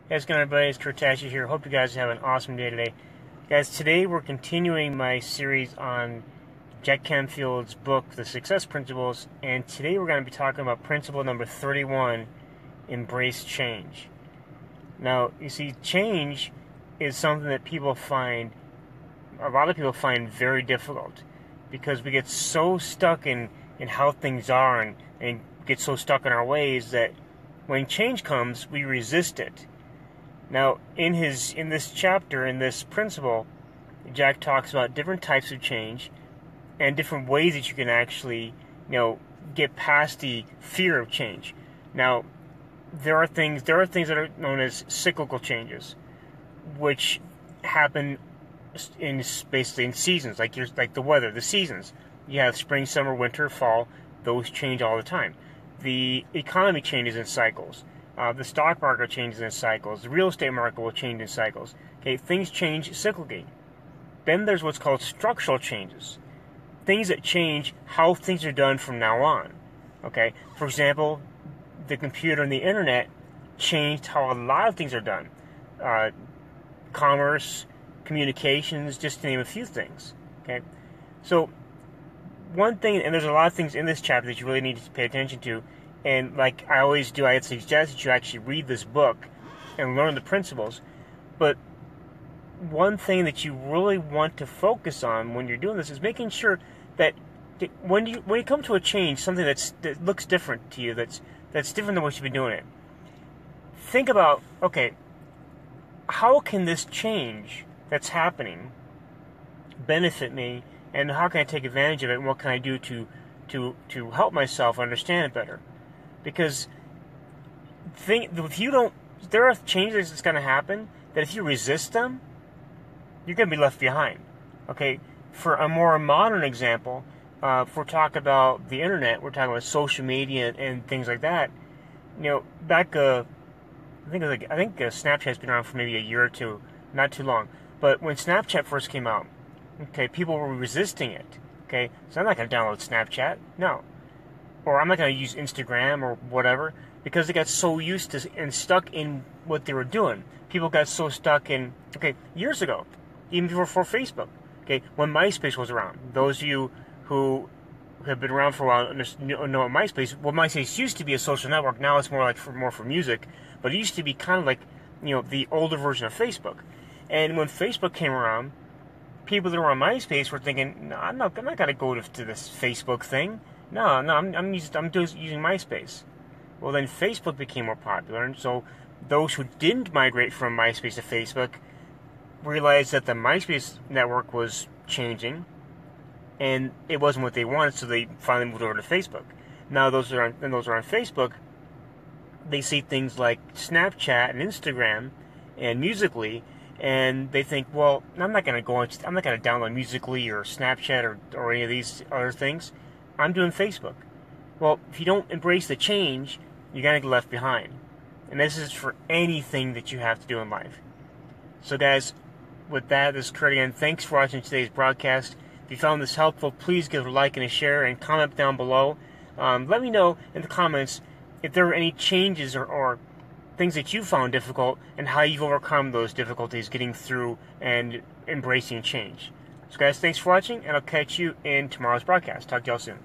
Hey, what's going on, everybody? It's Tasche here. Hope you guys have an awesome day today. Guys, today we're continuing my series on Jack Canfield's book, The Success Principles, and today we're going to be talking about principle number 31, embrace change. Now, you see, change is something that a lot of people find very difficult because we get so stuck in how things are and get so stuck in our ways that when change comes, we resist it. Now, in this chapter, in this principle, Jack talks about different types of change and different ways that you can actually, get past the fear of change. Now, there are things that are known as cyclical changes, which happen basically in seasons, like the weather, the seasons. You have spring, summer, winter, fall. Those change all the time. The economy changes in cycles. The stock market changes in cycles. The real estate market will change in cycles. Okay, things change cyclically. Then there's what's called structural changes. Things that change how things are done from now on. Okay, for example, the computer and the internet changed how a lot of things are done. Commerce, communications, just to name a few things. Okay, so one thing, and there's a lot of things in this chapter that you really need to pay attention to. And like I always do, I'd suggest that you actually read this book and learn the principles. But one thing that you really want to focus on when you're doing this is making sure that when you come to a change, something that looks different to you, that's different than what you've been doing it. Think about, okay, how can this change that's happening benefit me, and how can I take advantage of it, and what can I do to help myself understand it better? Because there are changes that's going to happen that if you resist them, you're going to be left behind. Okay, for a more modern example, if we're talking about the internet, we're talking about social media and things like that. Back I think Snapchat's been around for maybe a year or two, not too long. But when Snapchat first came out, okay, people were resisting it. Okay, so I'm not going to download Snapchat. No. Or I'm not going to use Instagram or whatever, because they got so used to and stuck in what they were doing. People got so stuck in, years ago, even before Facebook, when MySpace was around. Those of you who have been around for a while know MySpace. Well, MySpace used to be a social network. Now it's more for music, but it used to be kind of like, the older version of Facebook. And when Facebook came around, people that were on MySpace were thinking, no, I'm not going to go to this Facebook thing. No, I'm just using MySpace. Well, then Facebook became more popular, and so those who didn't migrate from MySpace to Facebook realized that the MySpace network was changing, and it wasn't what they wanted, so they finally moved over to Facebook. Now those are on Facebook, they see things like Snapchat and Instagram and Musical.ly, and they think, well, I'm not going to download Musical.ly or Snapchat or any of these other things. I'm doing Facebook. Well, if you don't embrace the change, you're going to get left behind. And this is for anything that you have to do in life. So guys, with that, this is Kurt again. Thanks for watching today's broadcast. If you found this helpful, please give it a like and a share and comment down below. Let me know in the comments if there are any changes or things that you found difficult and how you've overcome those difficulties getting through and embracing change. So guys, thanks for watching, and I'll catch you in tomorrow's broadcast. Talk to y'all soon.